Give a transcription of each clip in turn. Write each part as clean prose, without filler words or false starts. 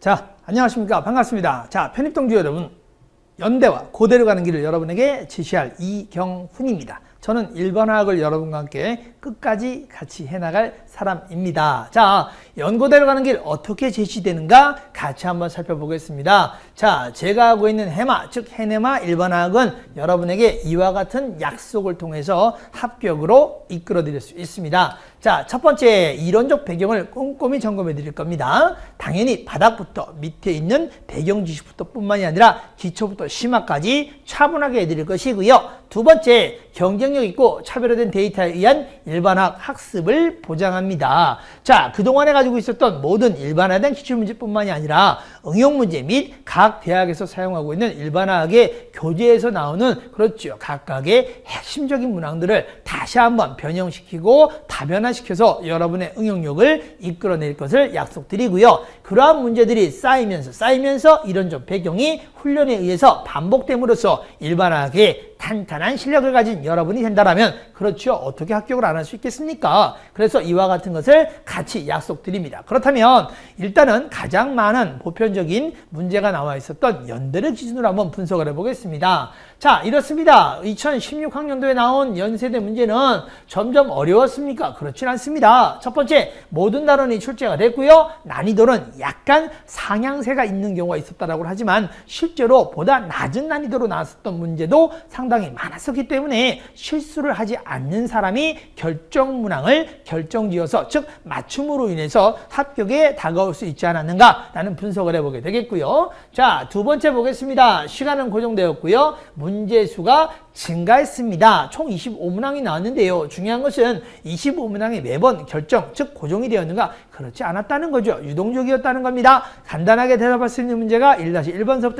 자, 안녕하십니까. 반갑습니다. 자, 편입동지 여러분, 연대와 고대로 가는 길을 여러분에게 지시할 이경훈입니다. 저는 일반화학을 여러분과 함께 끝까지 같이 해나갈 사람입니다. 자, 연고대로 가는 길 어떻게 제시되는가 같이 한번 살펴보겠습니다. 자, 제가 하고 있는 해마, 즉 해내마 일반화학은 여러분에게 이와 같은 약속을 통해서 합격으로 이끌어 드릴 수 있습니다. 자, 첫 번째 이론적 배경을 꼼꼼히 점검해 드릴 겁니다. 당연히 바닥부터 밑에 있는 배경 지식부터 뿐만이 아니라 기초부터 심화까지 차분하게 해드릴 것이고요. 두 번째, 경쟁력 있고 차별화된 데이터에 의한 일반화학 학습을 보장합니다. 자, 그동안에 가지고 있었던 모든 일반화된 기출문제뿐만이 아니라 응용문제 및 각 대학에서 사용하고 있는 일반화학의 교재에서 나오는 그렇죠. 각각의 핵심적인 문항들을 다시 한번 변형시키고 다변화시켜서 여러분의 응용력을 이끌어낼 것을 약속드리고요. 그러한 문제들이 쌓이면서 이론적 배경이 훈련에 의해서 반복됨으로써 일반화학의 탄탄한 실력을 가진 여러분이 된다면 그렇죠. 어떻게 합격을 안 할 수 있겠습니까? 그래서 이와 같은 것을 같이 약속드립니다. 그렇다면 일단은 가장 많은 보편적인 문제가 나와 있었던 연대를 기준으로 한번 분석을 해보겠습니다. 자, 이렇습니다. 2016학년도에 나온 연세대 문제는 점점 어려웠습니까? 그렇진 않습니다. 첫 번째, 모든 단원이 출제가 됐고요. 난이도는 약간 상향세가 있는 경우가 있었다고 하지만 실제로 보다 낮은 난이도로 나왔었던 문제도 상당히 많았었기 때문에 실수를 하지 않는 사람이 결정 문항을 결정지어서 즉 맞춤으로 인해서 합격에 다가올 수 있지 않았는가라는 분석을 해보게 되겠고요. 자, 두 번째 보겠습니다. 시간은 고정되었고요. 문제 수가 증가했습니다. 총 25문항이 나왔는데요. 중요한 것은 25문항이 매번 결정, 즉 고정이 되었는가? 그렇지 않았다는 거죠. 유동적이었다는 겁니다. 간단하게 대답할 수 있는 문제가 1-1번서부터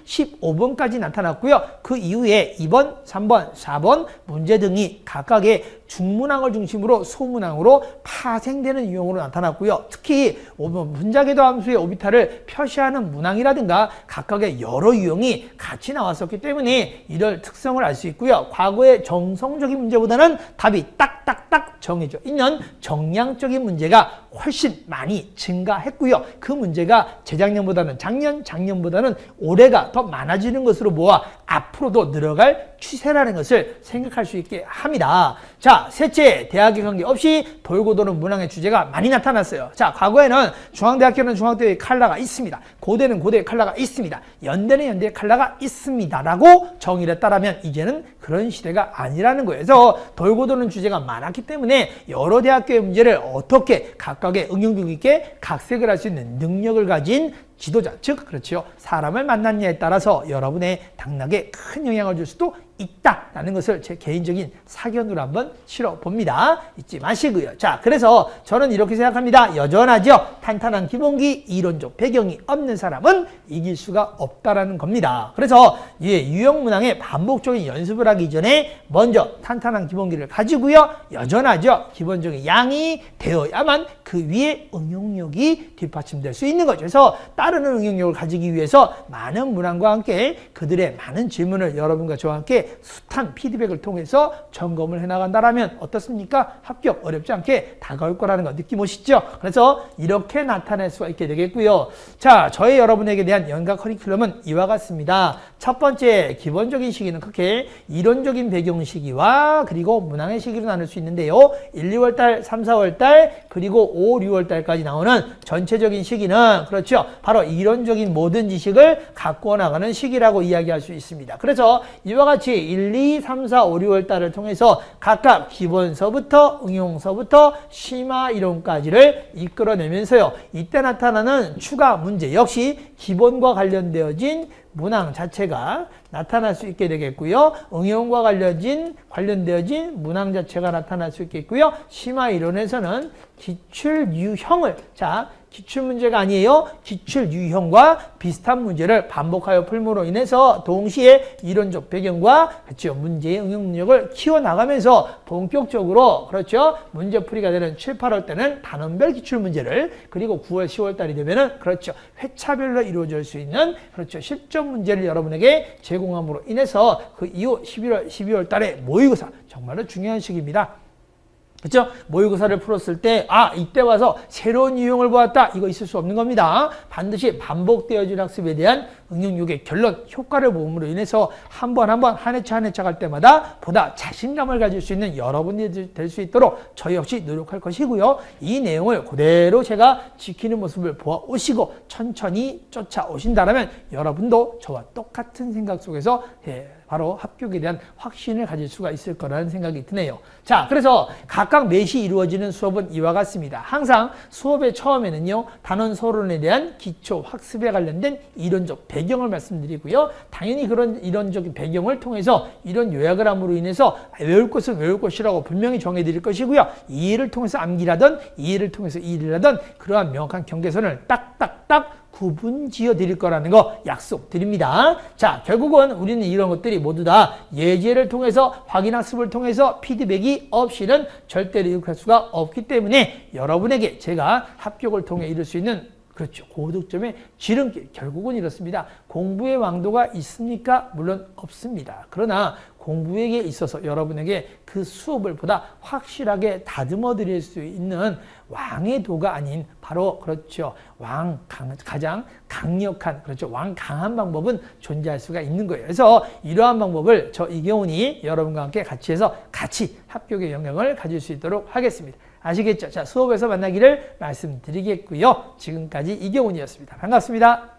1-15번까지 나타났고요. 그 이후에 2번, 3번, 4번 문제 등이 각각의 중문항을 중심으로 소문항으로 파생되는 유형으로 나타났고요. 특히 분자궤도 함수의 오비탈을 표시하는 문항이라든가 각각의 여러 유형이 같이 나왔었기 때문에 이럴 특성을 알 수 있고요. 과거의 정성적인 문제보다는 답이 딱딱딱 정해져 있는 정량적인 문제가 훨씬 많이 증가했고요. 그 문제가 재작년보다는 작년보다는 올해가 더 많아지는 것으로 모아 앞으로도 늘어갈 추세라는 것을 생각할 수 있게 합니다. 자, 셋째, 대학에 관계없이 돌고 도는 문항의 주제가 많이 나타났어요. 자, 과거에는 중앙대학교는 중앙대의 칼라가 있습니다. 고대는 고대의 칼라가 있습니다. 연대는 연대의 칼라가 있습니다라고 정의를 했다라면 이제는 그런 시대가 아니라는 거예요. 그래서 돌고 도는 주제가 많았기 때문에 여러 대학교의 문제를 어떻게 각각의 응용력 있게 각색을 할 수 있는 능력을 가진 지도자, 즉 그렇죠. 사람을 만났냐에 따라서 여러분의 당락에 큰 영향을 줄 수도 있다라는 것을 제 개인적인 사견으로 한번 실어봅니다. 잊지 마시고요. 자, 그래서 저는 이렇게 생각합니다. 여전하죠. 탄탄한 기본기, 이론적 배경이 없는 사람은 이길 수가 없다라는 겁니다. 그래서 유형 문항의 반복적인 연습을 하기 전에 먼저 탄탄한 기본기를 가지고요. 여전하죠. 기본적인 양이 되어야만 그 위에 응용력이 뒷받침될 수 있는 거죠. 그래서 따르는 응용력을 가지기 위해서 많은 문항과 함께 그들의 많은 질문을 여러분과 저와 함께 숱한 피드백을 통해서 점검을 해나간다면 어떻습니까? 합격 어렵지 않게 다가올 거라는 거 느낌 오시죠? 그래서 이렇게 나타낼 수가 있게 되겠고요. 자, 저희 여러분에게 대한 연가 커리큘럼은 이와 같습니다. 첫 번째, 기본적인 시기는 크게 이론적인 배경 시기와 그리고 문항의 시기로 나눌 수 있는데요. 1, 2월달, 3, 4월달, 그리고 5, 6월달까지 나오는 전체적인 시기는 그렇죠. 바로 이론적인 모든 지식을 갖고 나가는 시기라고 이야기할 수 있습니다. 그래서 이와 같이 1, 2, 3, 4, 5, 6월 달을 통해서 각각 기본서부터 응용서부터 심화 이론까지를 이끌어내면서요. 이때 나타나는 추가 문제 역시 기본과 관련되어진 문항 자체가 나타날 수 있게 되겠고요. 응용과 관련되어진 문항 자체가 나타날 수 있겠고요. 심화 이론에서는 기출 유형을 기출 문제가 아니에요. 기출 유형과 비슷한 문제를 반복하여 풀므로 인해서 동시에 이론적 배경과 그렇죠. 문제의 응용 능력을 키워나가면서 본격적으로 그렇죠. 문제풀이가 되는 7, 8월 때는 단원별 기출 문제를 그리고 9월, 10월 달이 되면은 그렇죠. 회차별로 이루어질 수 있는 그렇죠. 실전 문제를 여러분에게 제공함으로 인해서 그 이후 11월, 12월 달에 모의고사 정말로 중요한 시기입니다. 그렇죠? 모의고사를 풀었을 때 이때 와서 새로운 유형을 보았다. 이거 있을 수 없는 겁니다. 반드시 반복되어진 학습에 대한 응용력의 결론, 효과를 보음으로 인해서 한 번 한 회차 한 회차 갈 때마다 보다 자신감을 가질 수 있는 여러분이 될 수 있도록 저 역시 노력할 것이고요. 이 내용을 그대로 제가 지키는 모습을 보아오시고 천천히 쫓아오신다면 여러분도 저와 똑같은 생각 속에서 바로 합격에 대한 확신을 가질 수가 있을 거라는 생각이 드네요. 자, 그래서 각각 매시 이루어지는 수업은 이와 같습니다. 항상 수업의 처음에는요, 단원 서론에 대한 기초 학습에 관련된 이론적 배경을 말씀드리고요. 당연히 그런 이론적인 배경을 통해서 이런 요약을 함으로 인해서 외울 것은 외울 것이라고 분명히 정해드릴 것이고요. 이해를 통해서 암기라든 이해를 통해서 이해를 하든 그러한 명확한 경계선을 딱딱딱 구분 지어 드릴 거라는 거 약속드립니다. 자, 결국은 우리는 이런 것들이 모두 다 예제를 통해서 확인 학습을 통해서 피드백이 없이는 절대로 이룩할 수가 없기 때문에 여러분에게 제가 합격을 통해 이룰 수 있는 그렇죠. 고득점의 지름길. 결국은 이렇습니다. 공부의 왕도가 있습니까? 물론 없습니다. 그러나 공부에게 있어서 여러분에게 그 수업을 보다 확실하게 다듬어 드릴 수 있는 왕의 도가 아닌 바로 그렇죠. 가장 강력한 그렇죠. 강한 방법은 존재할 수가 있는 거예요. 그래서 이러한 방법을 저 이경훈이 여러분과 함께 같이 해서 같이 합격의 영향을 가질 수 있도록 하겠습니다. 아시겠죠? 자, 수업에서 만나기를 말씀드리겠고요. 지금까지 이경훈이었습니다. 반갑습니다.